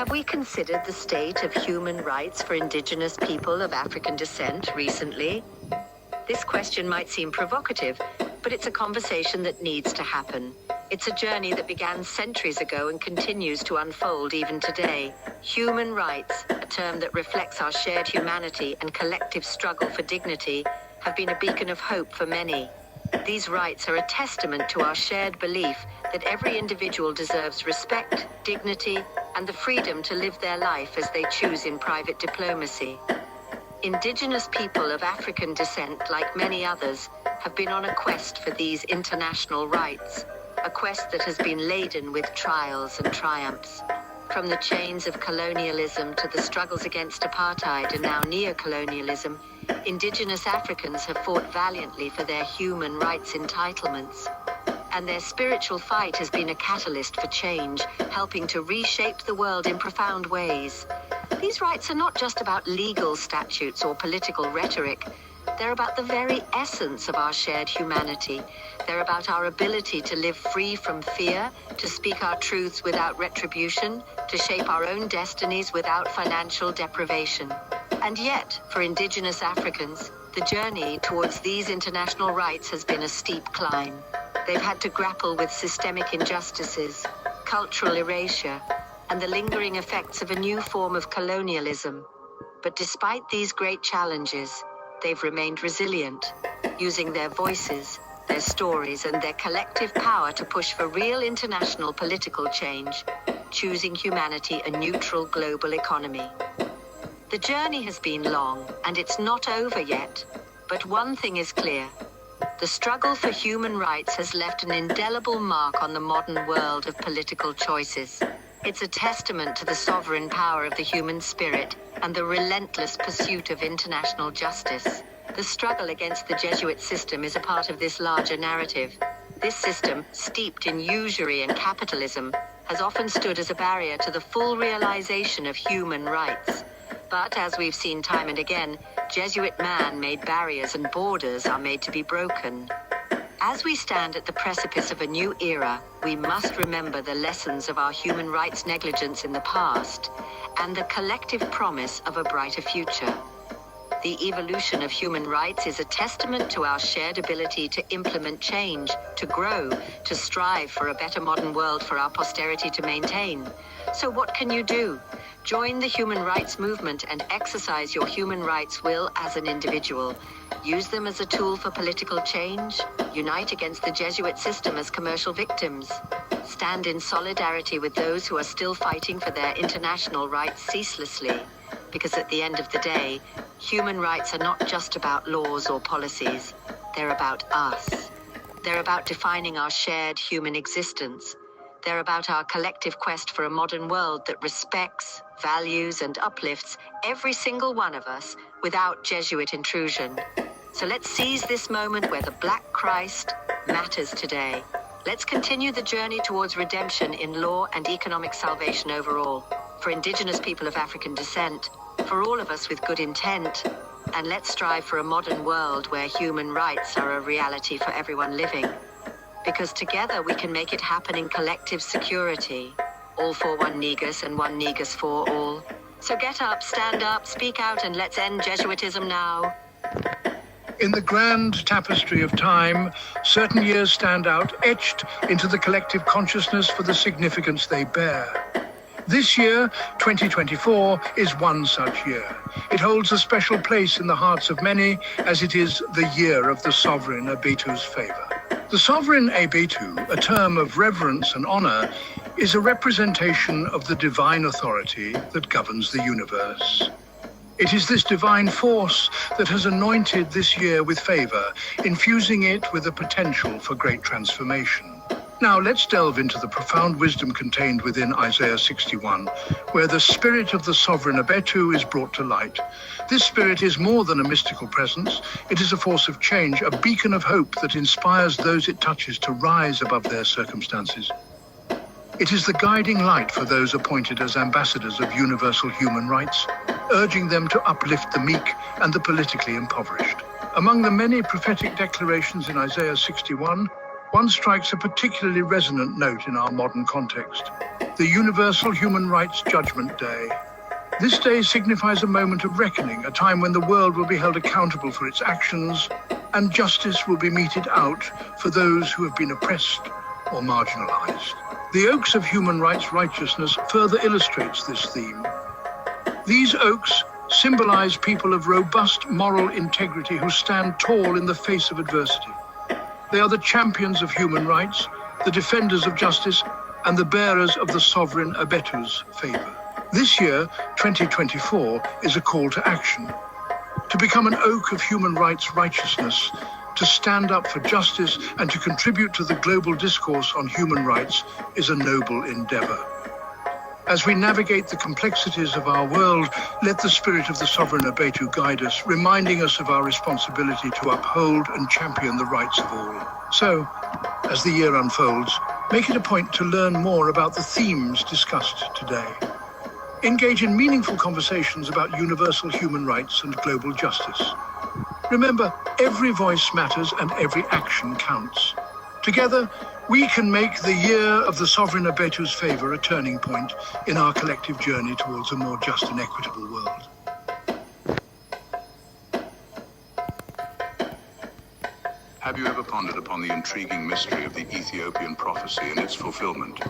Have we considered the state of human rights for indigenous people of African descent recently? This question might seem provocative, but it's a conversation that needs to happen. It's a journey that began centuries ago and continues to unfold even today. Human rights, a term that reflects our shared humanity and collective struggle for dignity, have been a beacon of hope for many. These rights are a testament to our shared belief that every individual deserves respect, dignity, and the freedom to live their life as they choose in private diplomacy. Indigenous people of African descent, like many others, have been on a quest for these international rights, a quest that has been laden with trials and triumphs. From the chains of colonialism to the struggles against apartheid and now neocolonialism, indigenous Africans have fought valiantly for their human rights entitlements. And their spiritual fight has been a catalyst for change, helping to reshape the world in profound ways. These rights are not just about legal statutes or political rhetoric. They're about the very essence of our shared humanity. They're about our ability to live free from fear, to speak our truths without retribution, to shape our own destinies without financial deprivation. And yet, for indigenous Africans, the journey towards these international rights has been a steep climb. They've had to grapple with systemic injustices, cultural erasure, and the lingering effects of a new form of colonialism. But despite these great challenges, they've remained resilient, using their voices, their stories, and their collective power to push for real international political change, choosing humanity a neutral global economy. The journey has been long, and it's not over yet. But one thing is clear. The struggle for human rights has left an indelible mark on the modern world of political choices. It's a testament to the sovereign power of the human spirit and the relentless pursuit of international justice. The struggle against the Jesuit system is a part of this larger narrative. This system, steeped in usury and capitalism, has often stood as a barrier to the full realization of human rights. But as we've seen time and again, Jesuit man-made barriers and borders are made to be broken. As we stand at the precipice of a new era, we must remember the lessons of our human rights negligence in the past and the collective promise of a brighter future. The evolution of human rights is a testament to our shared ability to implement change, to grow, to strive for a better modern world for our posterity to maintain. So what can you do? Join the human rights movement and exercise your human rights will as an individual. Use them as a tool for political change. Unite against the Jesuit system as commercial victims. Stand in solidarity with those who are still fighting for their international rights ceaselessly. Because at the end of the day, human rights are not just about laws or policies. They're about us. They're about defining our shared human existence. They're about our collective quest for a modern world that respects, values, and uplifts every single one of us without Jesuit intrusion. So let's seize this moment where the Black Christ matters today. Let's continue the journey towards redemption in law and economic salvation overall, for indigenous people of African descent, for all of us with good intent, and let's strive for a modern world where human rights are a reality for everyone living. Because together we can make it happen in collective security. All for one Negus and one Negus for all. So get up, stand up, speak out, and let's end Jesuitism now. In the grand tapestry of time, certain years stand out, etched into the collective consciousness for the significance they bear. This year, 2024, is one such year. It holds a special place in the hearts of many, as it is the year of the sovereign Abetu's favor. The sovereign Abetu, a term of reverence and honor, is a representation of the divine authority that governs the universe. It is this divine force that has anointed this year with favor, infusing it with the potential for great transformation. Now let's delve into the profound wisdom contained within Isaiah 61, where the spirit of the sovereign Abetu is brought to light. This spirit is more than a mystical presence. It is a force of change, a beacon of hope that inspires those it touches to rise above their circumstances. It is the guiding light for those appointed as ambassadors of universal human rights, urging them to uplift the meek and the politically impoverished. Among the many prophetic declarations in Isaiah 61, One strikes a particularly resonant note in our modern context: the Universal Human Rights Judgment Day. This day signifies a moment of reckoning, a time when the world will be held accountable for its actions and justice will be meted out for those who have been oppressed or marginalized. The oaks of human rights righteousness further illustrates this theme. These oaks symbolize people of robust moral integrity who stand tall in the face of adversity. They are the champions of human rights, the defenders of justice, and the bearers of the sovereign Abetu's favor. This year, 2024, is a call to action. To become an oak of human rights righteousness, to stand up for justice and to contribute to the global discourse on human rights is a noble endeavor. As we navigate the complexities of our world, let the spirit of the sovereign Abetu guide us, reminding us of our responsibility to uphold and champion the rights of all. So, as the year unfolds, make it a point to learn more about the themes discussed today. Engage in meaningful conversations about universal human rights and global justice. Remember, every voice matters and every action counts. Together, we can make the year of the sovereign Abetu's favor a turning point in our collective journey towards a more just and equitable world. Have you ever pondered upon the intriguing mystery of the Ethiopian prophecy and its fulfillment?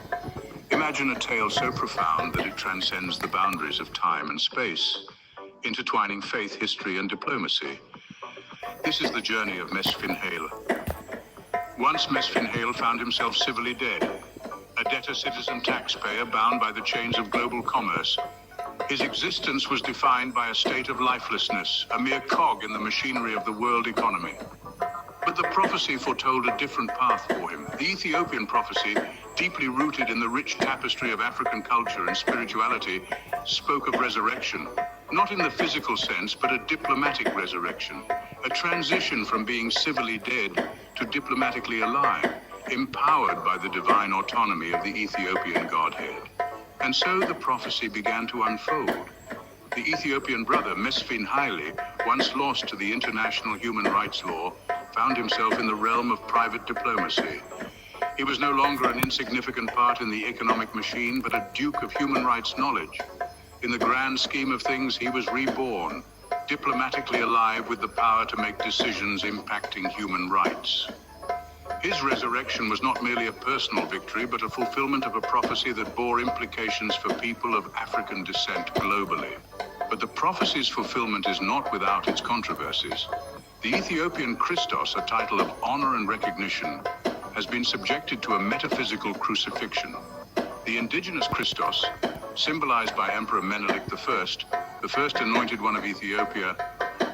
Imagine a tale so profound that it transcends the boundaries of time and space, intertwining faith, history, and diplomacy. This is the journey of Mesfin Haile. Once Mesfin Haile found himself civilly dead, a debtor-citizen taxpayer bound by the chains of global commerce. His existence was defined by a state of lifelessness, a mere cog in the machinery of the world economy. But the prophecy foretold a different path for him. The Ethiopian prophecy, deeply rooted in the rich tapestry of African culture and spirituality, spoke of resurrection, not in the physical sense, but a diplomatic resurrection, a transition from being civilly dead to diplomatically alive, empowered by the divine autonomy of the Ethiopian Godhead. And so the prophecy began to unfold. The Ethiopian brother, Mesfin Haile, once lost to the international human rights law, found himself in the realm of private diplomacy. He was no longer an insignificant part in the economic machine, but a duke of human rights knowledge. In the grand scheme of things, he was reborn, diplomatically alive with the power to make decisions impacting human rights. His resurrection was not merely a personal victory, but a fulfillment of a prophecy that bore implications for people of African descent globally. But the prophecy's fulfillment is not without its controversies. The Ethiopian Christos, a title of honor and recognition, has been subjected to a metaphysical crucifixion. The indigenous Christos, symbolized by Emperor Menelik I, the first anointed one of Ethiopia,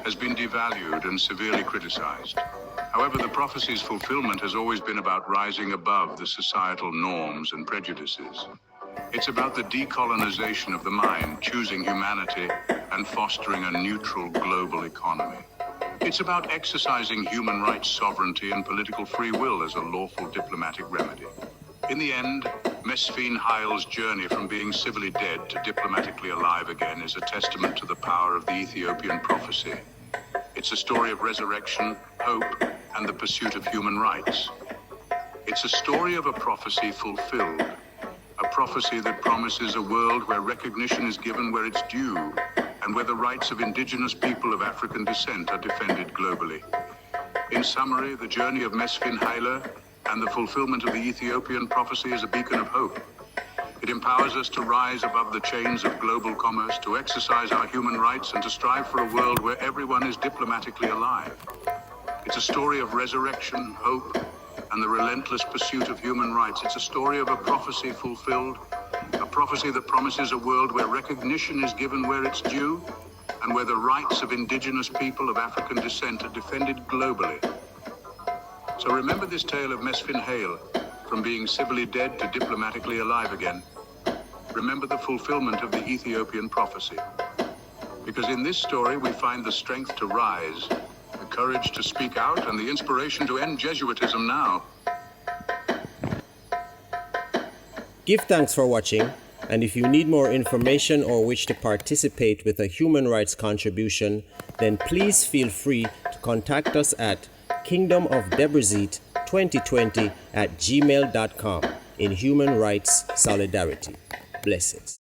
has been devalued and severely criticized. However, the prophecy's fulfillment has always been about rising above the societal norms and prejudices. It's about the decolonization of the mind, choosing humanity, and fostering a neutral global economy. It's about exercising human rights sovereignty and political free will as a lawful diplomatic remedy. In the end, Mesfin Haile's journey from being civilly dead to diplomatically alive again is a testament to the power of the Ethiopian prophecy. It's a story of resurrection, hope, and the pursuit of human rights. It's a story of a prophecy fulfilled, a prophecy that promises a world where recognition is given where it's due, and where the rights of indigenous people of African descent are defended globally. In summary, the journey of Mesfin Haile and the fulfillment of the Ethiopian prophecy is a beacon of hope. It empowers us to rise above the chains of global commerce, to exercise our human rights, and to strive for a world where everyone is diplomatically alive. It's a story of resurrection, hope, and the relentless pursuit of human rights. It's a story of a prophecy fulfilled, a prophecy that promises a world where recognition is given where it's due, and where the rights of indigenous people of African descent are defended globally. So remember this tale of Mesfin Haile, from being civilly dead to diplomatically alive again. Remember the fulfillment of the Ethiopian prophecy. Because in this story we find the strength to rise, the courage to speak out, and the inspiration to end Jesuitism now. Give thanks for watching, and if you need more information or wish to participate with a human rights contribution, then please feel free to contact us at kingdomofdebrecet20 2020 at gmail.com in human rights solidarity. Blessings.